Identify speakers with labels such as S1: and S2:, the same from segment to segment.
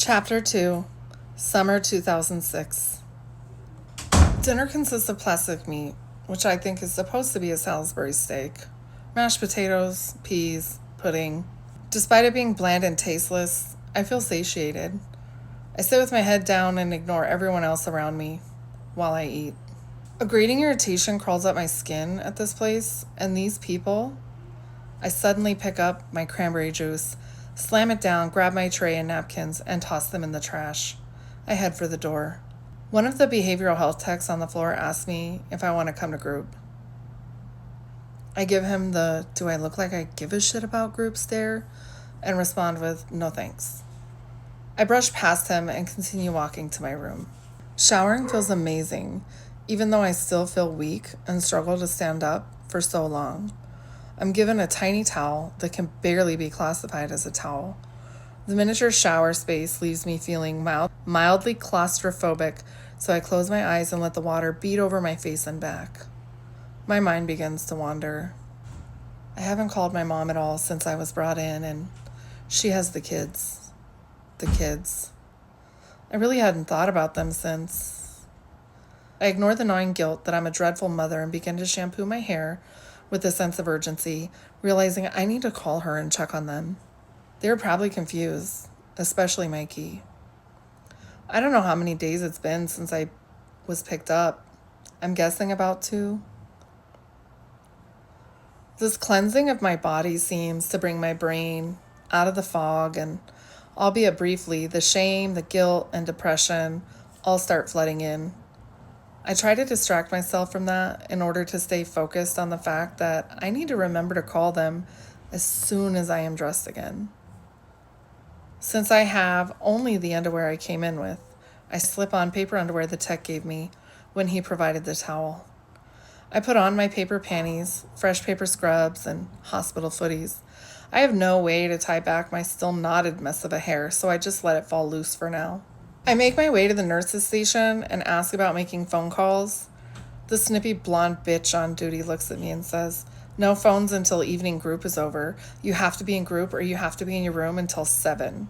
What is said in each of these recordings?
S1: Chapter 2, Summer 2006. Dinner consists of plastic meat, which I think is supposed to be a Salisbury steak, mashed potatoes, peas, pudding. Despite it being bland and tasteless, I feel satiated. I sit with my head down and ignore everyone else around me while I eat. A grating irritation crawls up my skin at this place, and these people. I suddenly pick up my cranberry juice, slam it down, grab my tray and napkins, and toss them in the trash. I head for the door. One of the behavioral health techs on the floor asks me if I want to come to group. I give him the "do I look like I give a shit about group" stare and respond with "no thanks." I brush past him and continue walking to my room. Showering feels amazing, even though I still feel weak and struggle to stand up for so long. I'm given a tiny towel that can barely be classified as a towel. The miniature shower space leaves me feeling mildly claustrophobic, so I close my eyes and let the water beat over my face and back. My mind begins to wander. I haven't called my mom at all since I was brought in, and she has the kids. The kids. I really hadn't thought about them since. I ignore the gnawing guilt that I'm a dreadful mother and begin to shampoo my hair with a sense of urgency, realizing I need to call her and check on them. They were probably confused, especially Mikey. I don't know how many days it's been since I was picked up. I'm guessing about 2. This cleansing of my body seems to bring my brain out of the fog, and albeit briefly, the shame, the guilt, and depression all start flooding in. I try to distract myself from that in order to stay focused on the fact that I need to remember to call them as soon as I am dressed again. Since I have only the underwear I came in with, I slip on paper underwear the tech gave me when he provided the towel. I put on my paper panties, fresh paper scrubs, and hospital footies. I have no way to tie back my still knotted mess of a hair, so I just let it fall loose for now. I make my way to the nurse's station and ask about making phone calls. The snippy blonde bitch on duty looks at me and says, "No phones until evening group is over. You have to be in group or you have to be in your room until 7.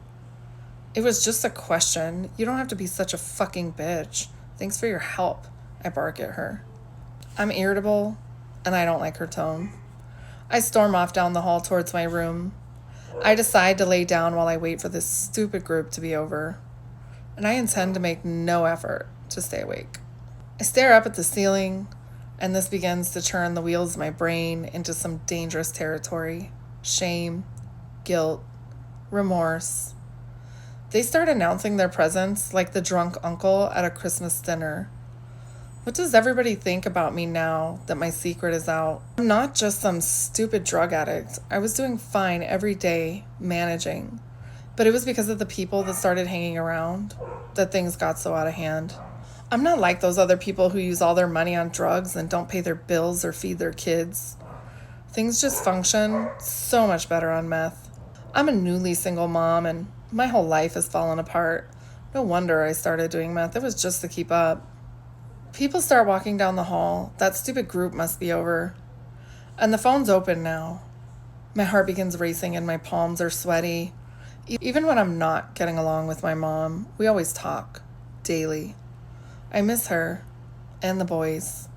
S1: It was just a question. You don't have to be such a fucking bitch. Thanks for your help," I bark at her. I'm irritable, and I don't like her tone. I storm off down the hall towards my room. I decide to lay down while I wait for this stupid group to be over, and I intend to make no effort to stay awake. I stare up at the ceiling, and this begins to turn the wheels of my brain into some dangerous territory. Shame, guilt, remorse. They start announcing their presence like the drunk uncle at a Christmas dinner. What does everybody think about me now that my secret is out? I'm not just some stupid drug addict. I was doing fine every day, managing. But it was because of the people that started hanging around that things got so out of hand. I'm not like those other people who use all their money on drugs and don't pay their bills or feed their kids. Things just function so much better on meth. I'm a newly single mom and my whole life has fallen apart. No wonder I started doing meth. It was just to keep up. People start walking down the hall. That stupid group must be over. And the phone's open now. My heart begins racing and my palms are sweaty. Even when I'm not getting along with my mom, we always talk, daily. I miss her, and the boys.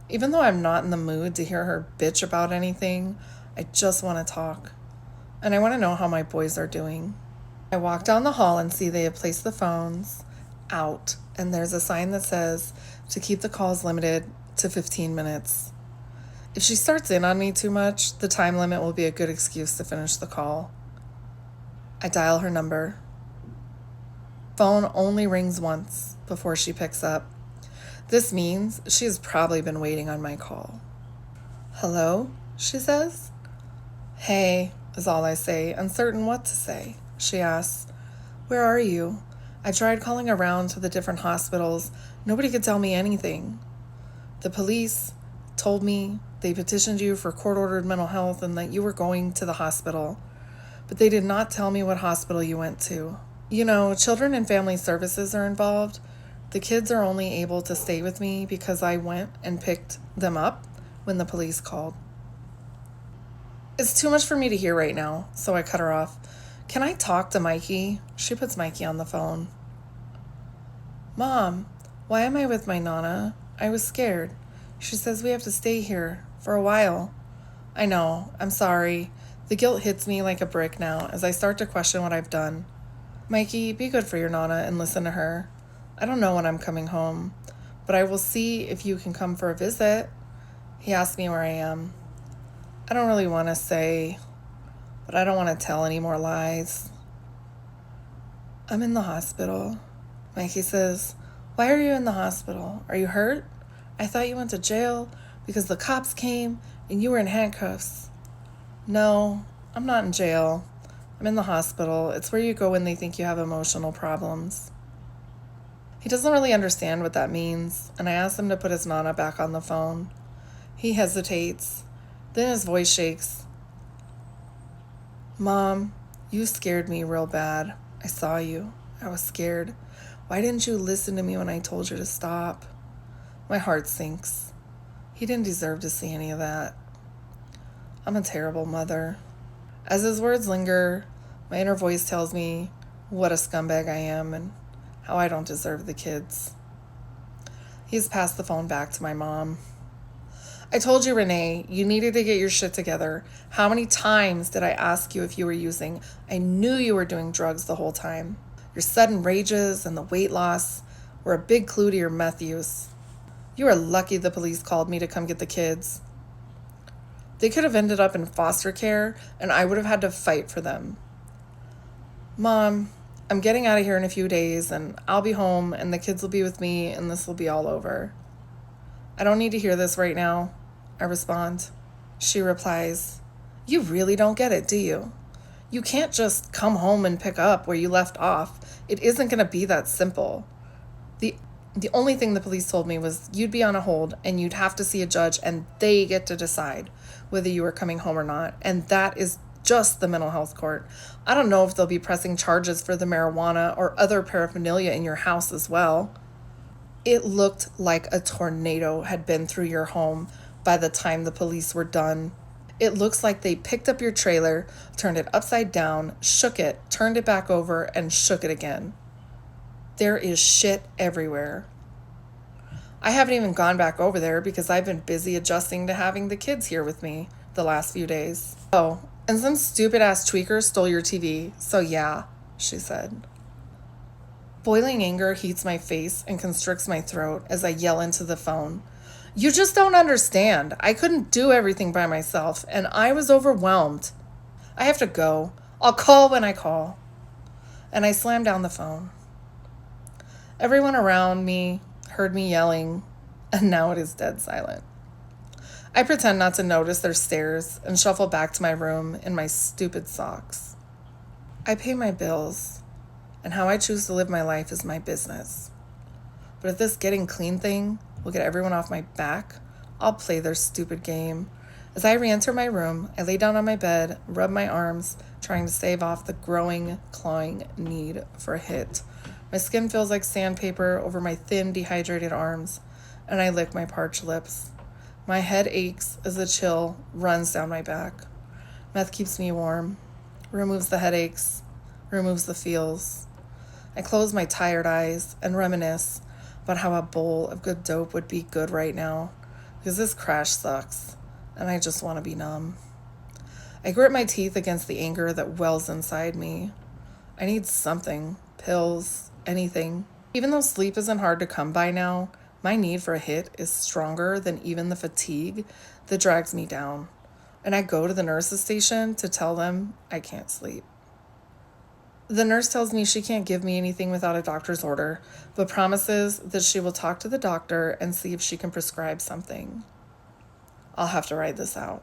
S1: Even though I'm not in the mood to hear her bitch about anything, I just want to talk. And I want to know how my boys are doing. I walk down the hall and see they have placed the phones out, and there's a sign that says to keep the calls limited to 15 minutes. If she starts in on me too much, the time limit will be a good excuse to finish the call. I dial her number. Phone only rings once before she picks up. This means she has probably been waiting on my call. "Hello?" she says. "Hey," is all I say, uncertain what to say. She asks, "Where are you? I tried calling around to the different hospitals. Nobody could tell me anything. The police told me they petitioned you for court-ordered mental health and that you were going to the hospital. But they did not tell me what hospital you went to. You know, Children and Family Services are involved. The kids are only able to stay with me because I went and picked them up when the police called." It's too much for me to hear right now, so I cut her off. Can I talk to Mikey? She puts Mikey on the phone. Mom, why am I with my Nana? I was scared. She says we have to stay here for a while. I know, I'm sorry. The guilt hits me like a brick now as I start to question what I've done. Mikey, be good for your Nana and listen to her. I don't know when I'm coming home, but I will see if you can come for a visit. He asked me where I am. I don't really want to say, but I don't want to tell any more lies. I'm in the hospital. Mikey says, why are you in the hospital? Are you hurt? I thought you went to jail because the cops came and you were in handcuffs. No, I'm not in jail. I'm in the hospital. It's where you go when they think you have emotional problems. He doesn't really understand what that means, and I ask him to put his Nana back on the phone. He hesitates. Then his voice shakes. Mom, you scared me real bad. I saw you. I was scared. Why didn't you listen to me when I told you to stop? My heart sinks. He didn't deserve to see any of that. I'm a terrible mother. As his words linger, my inner voice tells me what a scumbag I am and how I don't deserve the kids. He's passed the phone back to my mom. I told you, Renee, you needed to get your shit together. How many times did I ask you if you were using? I knew you were doing drugs the whole time. Your sudden rages and the weight loss were a big clue to your meth use. You are lucky the police called me to come get the kids. They could have ended up in foster care, and I would have had to fight for them. Mom, I'm getting out of here in a few days, and I'll be home, and the kids will be with me, and this will be all over. I don't need to hear this right now, I respond. She replies, you really don't get it, do you? You can't just come home and pick up where you left off. It isn't going to be that simple. The only thing the police told me was you'd be on a hold and you'd have to see a judge and they get to decide whether you are coming home or not. And that is just the mental health court. I don't know if they'll be pressing charges for the marijuana or other paraphernalia in your house as well. It looked like a tornado had been through your home by the time the police were done. It looks like they picked up your trailer, turned it upside down, shook it, turned it back over, and shook it again. There is shit everywhere. I haven't even gone back over there because I've been busy adjusting to having the kids here with me the last few days. Oh, and some stupid-ass tweaker stole your TV, so yeah, she said. Boiling anger heats my face and constricts my throat as I yell into the phone. You just don't understand. I couldn't do everything by myself, and I was overwhelmed. I have to go. I'll call when I call. And I slam down the phone. Everyone around me heard me yelling, and now it is dead silent. I pretend not to notice their stares and shuffle back to my room in my stupid socks. I pay my bills, and how I choose to live my life is my business. But if this getting clean thing will get everyone off my back, I'll play their stupid game. As I re-enter my room, I lay down on my bed, rub my arms, trying to stave off the growing, clawing need for a hit. My skin feels like sandpaper over my thin, dehydrated arms, and I lick my parched lips. My head aches as the chill runs down my back. Meth keeps me warm, removes the headaches, removes the feels. I close my tired eyes and reminisce about how a bowl of good dope would be good right now, because this crash sucks, and I just want to be numb. I grit my teeth against the anger that wells inside me. I need something, pills, anything. Even though sleep isn't hard to come by now, my need for a hit is stronger than even the fatigue that drags me down. And I go to the nurse's station to tell them I can't sleep. The nurse tells me she can't give me anything without a doctor's order, but promises that she will talk to the doctor and see if she can prescribe something. I'll have to ride this out.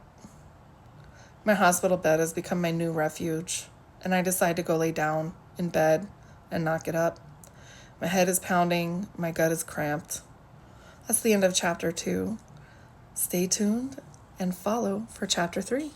S1: My hospital bed has become my new refuge, and I decide to go lay down in bed and not get up. My head is pounding, my gut is cramped. That's the end of chapter 2. Stay tuned and follow for chapter 3.